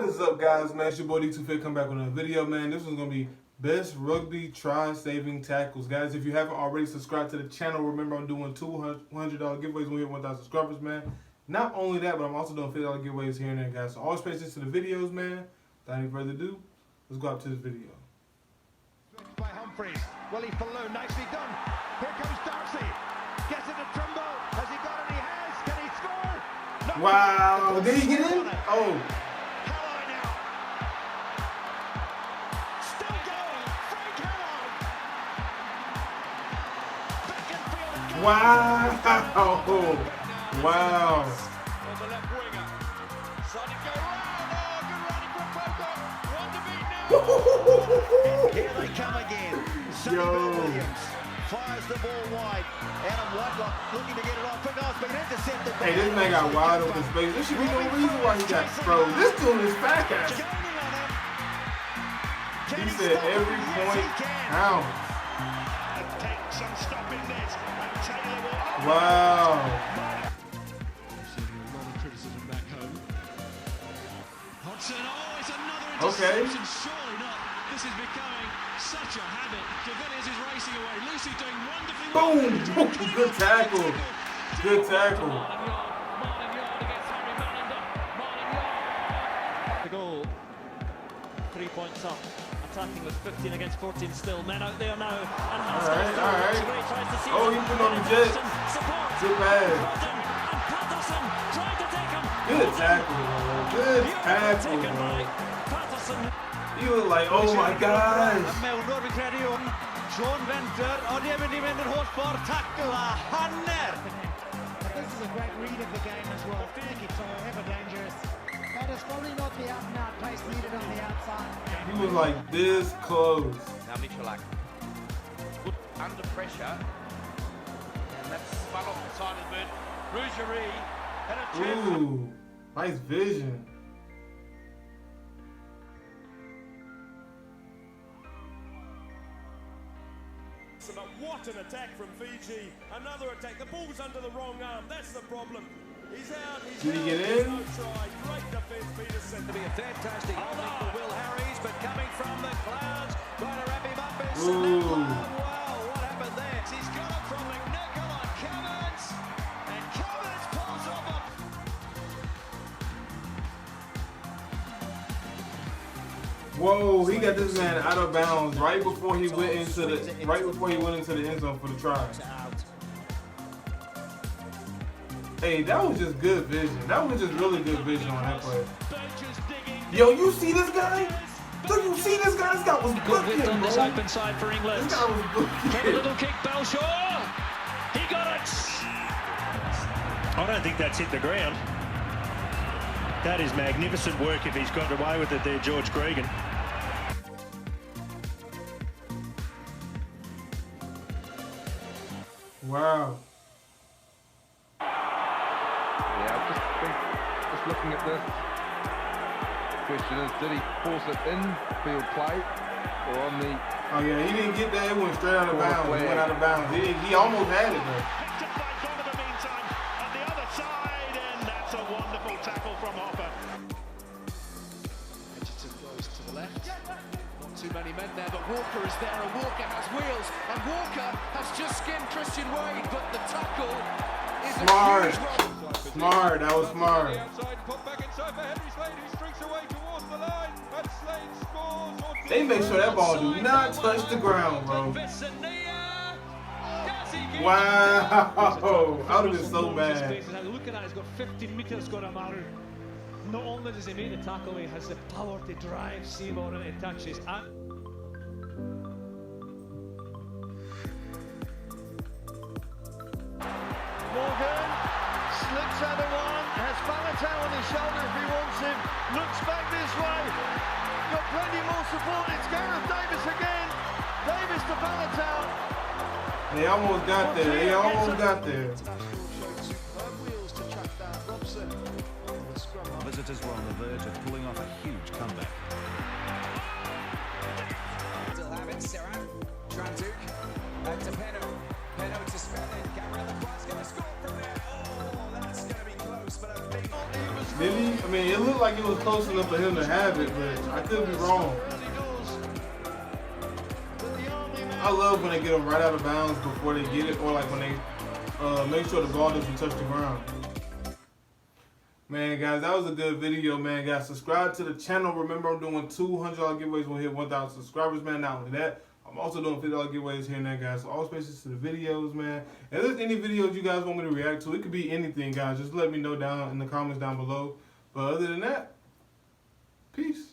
What is up, guys, man? It's your boy D2Fit, come back with another video, man. This one's going to be best rugby try-saving tackles. Guys, if you haven't already subscribed to the channel, remember I'm doing $200 giveaways when we hit 1,000 subscribers, man. Not only that, but I'm also doing $50 giveaways here and there, guys. So always pay attention to the videos, man. Without any further ado, let's go up to this video. By Humphreys, Willie Falloon, nicely done. Here comes Darcy. Gets it to Trimble. Has he got it? He has. Can he score? No. Wow, did he get in? Oh. Hello now. Still going. Frank Hello. Back in field again. Wow. Wow. On the left winger. Starting to go round. Oh, good running from Pocock. One to beat now. Here they come again. Sonny Bill Williams fires the ball wide. Adam Whitelock looking to get it off. But been intercepted. Hey, this man got wide open space. There should be no reason why he got froze. This dude is fast. He said every point counts. Take some stopping this. And Taylor will. Wow. Receiving a lot of criticism back home. Hodgson, oh, it's another Okay. interception. Surely not. This is becoming such a habit. De Villiers is racing away. Lucy doing wonderfully well. Boom. Good tackle. Good tackle. The goal. 3 points up. Attacking with 15 against 14 still. Men out there now. And All right. tries to see Oh, he put on the jet. Good pass. And Patterson trying to take him. Good tackle, bro. Good tackle, bro. Patterson. He was like, oh my gosh. Sean Venter, og det vil de vinne hårdt for tackle av Hanner. This is a great read of the game as well. Thank you, so ever dangerous. That is probably not the out-and-out pace needed on the outside. He was like this close. Now Michalak put under pressure, and that's spun off the side of the bird. Rougerie had a chance. Ooh, nice vision. But what an attack from Fiji. Another attack. The ball's under the wrong arm. That's the problem. He's out. He's Did he out. get There's in? no try. Great defense, Peterson. To be a fantastic opening for Will Harries, but coming from the clouds, trying to wrap him up. Ooh. Wow, what happened there? He's got it from McNichol on Cummins, and Cummins pulls off a Whoa, he got this man out of bounds right before he went into the end zone for the try. Hey, that was just good vision. That was just really good vision on that play. Yo, you see this guy? Do you see this guy? This guy was Good width booking, on this bro. open side for England. This guy was Came a booking. little kick, Belshaw. He got it. I don't think that's hit the ground. That is magnificent work if he's got away with it there, George Gregan. Wow. Yeah, just looking at this. Question is, did he force it in field play or on the? Oh yeah, he didn't get that. It went straight out of bounds. He went out of bounds. He almost had it though. Picked up by John in the meantime on the other side, and that's a wonderful tackle from Hopper. Edgerton goes to the left. Not too many men there, but Walker is there, and Walker has wheels, and Walker has just skinned Christian Wade, but the tackle is Smart. a huge one. Smart. That was smart. Outside, put back inside for Henry Slade, who streaks away towards the line, and Slade scores. They make sure that ball do not touch the ground, bro. Wow. I would have been so bad. Look at that, he's got 15 metres got a matter. Not only does he make the tackle, he has the power to drive Seymour into touches. Morgan slips out of one, has Falatau on his shoulder if he wants him, looks back this way, got plenty more support, it's Gareth Davis again, Davis to Falatau. They almost got there. They almost got there. Wheels to track down Robson. Visitors were on the verge of pulling off a huge comeback. Still have it. Serra, Tranduk, to Peno. Peno to Smith. Gabriel Lacroix's going to score from there. Oh, that's going to be close, but I think Did he? I mean, it looked like it was close enough for him to have it, but I could be wrong. I love when they get them right out of bounds before they get it, or like when they make sure the ball doesn't touch the ground. Man, guys, that was a good video, man. Guys, subscribe to the channel. Remember, I'm doing $200 giveaways when we hit 1,000 subscribers, man. Not only that, I'm also doing $50 giveaways here and there, guys. So all spaces to the videos, man. If there's any videos you guys want me to react to, it could be anything, guys. Just let me know down in the comments down below. But other than that, peace.